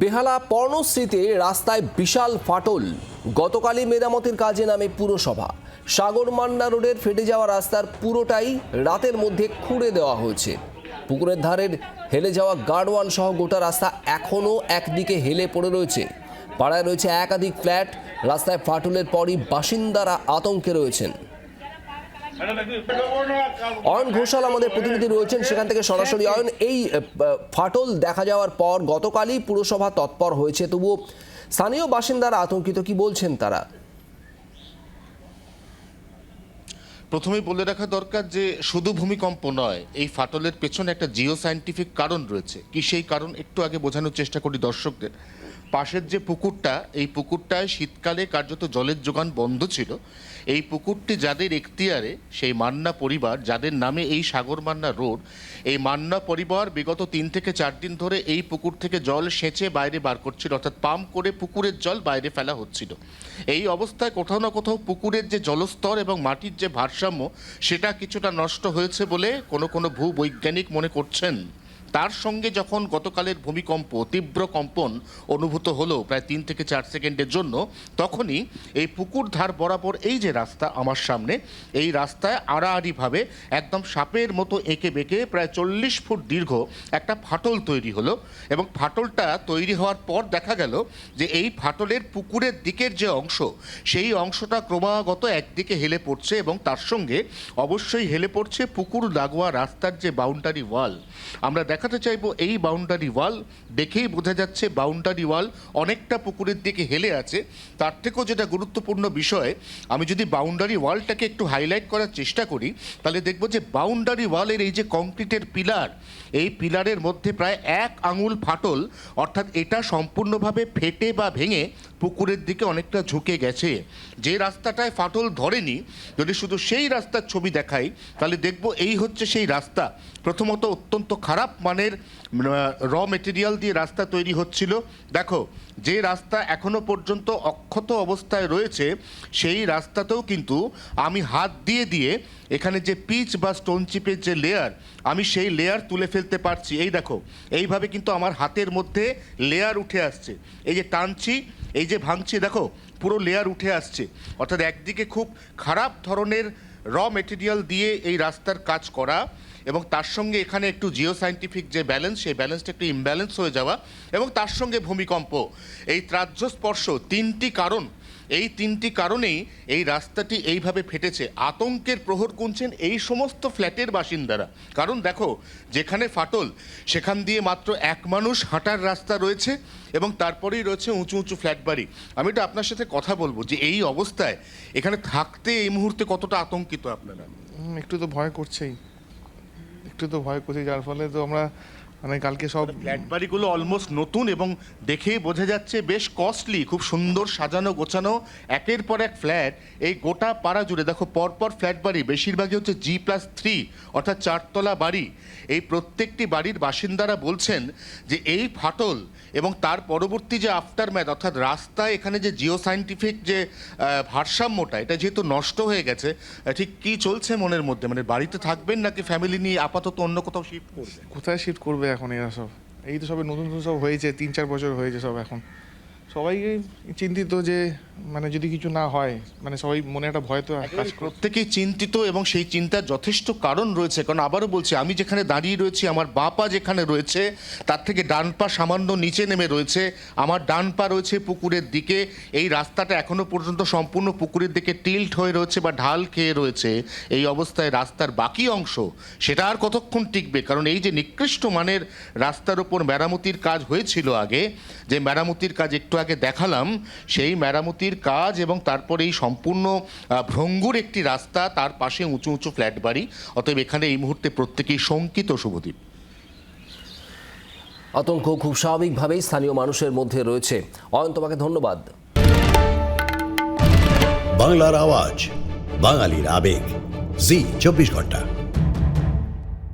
বেহালা পর্ণশ্রীতে রাস্তায় বিশাল ফাটল। গতকালই মেরামতির কাজে নামে পুরসভা। সাগরমান্না রোডের ফেটে যাওয়া রাস্তার পুরোটাই রাতের মধ্যে খুঁড়ে দেওয়া হয়েছে। পুকুরের ধারের হেলে যাওয়া গার্ডওয়াল সহ গোটা রাস্তা এখনও একদিকে হেলে পড়ে রয়েছে। পাড়ায় রয়েছে একাধিক ফ্ল্যাট। রাস্তায় ফাটলের পরই বাসিন্দারা আতঙ্কে রয়েছেন। অয়ন ঘোষাল আমাদের প্রতিনিধি রয়েছেন সেখান থেকে সরাসরি। অয়ন, এই ফাটল দেখা যাওয়ার পর গতকালই পুরসভা তৎপর হয়েছে, তবুও স্থানীয় বাসিন্দারা আতঙ্কিত, কি বলছেন তারা? প্রথমেই বলে রাখা দরকার যে শুধু ভূমিকম্প নয়, এই ফাটলের পেছনে একটা জিও সায়েন্টিফিক কারণ রয়েছে। কি সেই কারণ একটু আগে বোঝানোর চেষ্টা করি দর্শকদের। পাশের যে পুকুরটা, এই পুকুরটায় শীতকালে কার্যত জলের যোগান বন্ধ ছিল। এই পুকুরটি যাদের এখতিয়ারে, সেই মান্না পরিবার যাদের নামে এই সাগরমান্না রোড, এই মান্না পরিবার বিগত 3 থেকে 4 দিন ধরে এই পুকুর থেকে জল সেচে বাইরে বার করছিল, অর্থাৎ পাম্প করে পুকুরের জল বাইরে ফেলা হচ্ছিল। এই অবস্থায় কোথাও না কোথাও পুকুরের যে জলস্তর এবং মাটির যে ভারসাম্য, সেটা কিছুটা নষ্ট হয়েছে বলে কোনো ভূবৈজ্ঞানিক মনে করছেন। তার সঙ্গে যখন গতকালের ভূমিকম্প, তীব্র কম্পন অনুভূত হলো প্রায় 3 থেকে 4 সেকেন্ডের জন্য, তখনই এই পুকুর ধার বরাবর এই যে রাস্তা আমার সামনে, এই রাস্তায় আড়াআড়িভাবে একদম সাপের মতো এঁকে বেঁকে প্রায় 40 ফুট দীর্ঘ একটা ফাটল তৈরি হলো। এবং ফাটলটা তৈরি হওয়ার পর দেখা গেল যে এই ফাটলের পুকুরের দিকের যে অংশ, সেই অংশটা ক্রমাগত একদিকে হেলে পড়ছে এবং তার সঙ্গে অবশ্যই হেলে পড়ছে পুকুর লাগোয়া রাস্তার যে বাউন্ডারি ওয়াল। আমরা দেখাতে চাইবো এই বাউন্ডারি ওয়াল দেখেই বোঝা যাচ্ছে বাউন্ডারি ওয়াল অনেকটা পুকুরের দিকে হেলে আছে। তার থেকেও যেটা গুরুত্বপূর্ণ বিষয়, আমি যদি বাউন্ডারি ওয়ালটাকে একটু হাইলাইট করার চেষ্টা করি, তাহলে দেখব যে বাউন্ডারি ওয়ালের এই যে কংক্রিটের পিলার, এই পিলারের মধ্যে প্রায় 1 আঙুল ফাটল, অর্থাৎ এটা সম্পূর্ণভাবে ফেটে বা ভেঙে পুকুরের দিকে অনেকটা ঝুঁকে গেছে। যে রাস্তাটায় ফাটল ধরেনি, যদি শুধু সেই রাস্তার ছবি দেখাই, তাহলে দেখব এই হচ্ছে সেই রাস্তা। প্রথমত অত্যন্ত খারাপ মানের র মেটেরিয়াল দিয়ে রাস্তা তৈরি হচ্ছিল। দেখো, যে রাস্তা এখনো পর্যন্ত অক্ষত অবস্থায় রয়েছে, সেই রাস্তাতেও কিন্তু আমি হাত দিয়ে এখানে যে পিচ বা স্টোন চিপের যে লেয়ার, আমি সেই লেয়ার তুলে ফেলতে পারছি। এই দেখো, এইভাবে কিন্তু আমার হাতের মধ্যে লেয়ার উঠে আসছে। এই যে টানছি, এই যে ভাঙছি, দেখো পুরো লেয়ার উঠে আসছে। অর্থাৎ একদিকে খুব খারাপ ধরনের র মেটেরিয়াল দিয়ে এই রাস্তার কাজ করা, এবং তার সঙ্গে এখানে একটু জিও সায়েন্টিফিক যে ব্যালেন্স, সেই ব্যালেন্সটা একটু ইমব্যালেন্স হয়ে যাওয়া, এবং তার সঙ্গে ভূমিকম্প, এই ত্রাহ্যস্পর্শ, 3টি কারণ। এই 3টি কারণেই এই রাস্তাটি এইভাবে ফেটেছে। আতঙ্কের প্রহর গুনছেন এই সমস্ত ফ্ল্যাটের বাসিন্দারা। কারণ দেখো, যেখানে ফাটল সেখান দিয়ে মাত্র 1 মানুষ হাঁটার রাস্তা রয়েছে, এবং তারপরেই রয়েছে উঁচু উঁচু ফ্ল্যাট বাড়ি। আমি তো আপনার সাথে কথা বলবো যে এই অবস্থায় এখানে থাকতে এই মুহূর্তে কতটা আতঙ্কিত আপনারা? একটু তো ভয় করছেই, যার ফলে তো আমরা মানে কালকে সব ফ্ল্যাট বাড়িগুলো অলমোস্ট নতুন এবং দেখেই বোঝা যাচ্ছে বেশ কস্টলি, খুব সুন্দর সাজানো গোছানো একের পর এক ফ্ল্যাট। এই গোটা পাড়া জুড়ে দেখো পরপর ফ্ল্যাট বাড়ি, বেশিরভাগই হচ্ছে G+3, অর্থাৎ 4তলা বাড়ি। এই প্রত্যেকটি বাড়ির বাসিন্দারা বলছেন যে এই ফাটল এবং তার পরবর্তী যে আফটারম্যাথ, অর্থাৎ রাস্তায় এখানে যে জিও সায়েন্টিফিক যে ভারসাম্যটা, এটা যেহেতু নষ্ট হয়ে গেছে, ঠিক কি চলছে মনের মধ্যে? মানে বাড়িতে থাকবেন নাকি ফ্যামিলি নিয়ে আপাতত অন্য কোথাও শিফট করবেন? কোথায় শিফট করবে এখন এরা সব? এই তো সবে নতুন সব হয়েছে, 3-4 বছর হয়েছে সব। এখন সবাই চিন্তিত যে মানে যদি কিছু না হয়, মানে সবাই মনে একটা ভয় তো কাজ করে। প্রত্যেকেই চিন্তিত এবং সেই চিন্তার যথেষ্ট কারণ রয়েছে। কারণ আবারও বলছি, আমি যেখানে দাঁড়িয়ে রয়েছি, আমার বাঁ পা যেখানে রয়েছে, তার থেকে ডান পা সামান্য নিচে নেমে রয়েছে। আমার ডান পা রয়েছে পুকুরের দিকে। এই রাস্তাটা এখনো পর্যন্ত সম্পূর্ণ পুকুরের দিকে টিল্ট হয়ে রয়েছে বা ঢাল খেয়ে রয়েছে। এই অবস্থায় রাস্তার বাকি অংশ, সেটা আর কতক্ষণ টিকবে? কারণ এই যে নিকৃষ্ট মানের রাস্তার উপর মেরামতির কাজ হয়েছিল আগে, যে মেরামতির কাজ একটু আগে দেখালাম, সেই মেরামতির কাজ এবং তারপরে এই সম্পূর্ণ ভঙ্গুর একটি রাস্তা, তার পাশে উঁচু উঁচু ফ্ল্যাট বাড়ি। অতএব এখানে এই মুহূর্তে প্রত্যেকেই শঙ্কিত। শুভদীপ, আতঙ্ক খুব স্বাভাবিকভাবেই স্থানীয় মানুষের মধ্যে রয়েছে। অয়ন, তোমাকে ধন্যবাদ। বাংলার আওয়াজ, বাঙালির আবেগ, জি 24 ঘন্টা।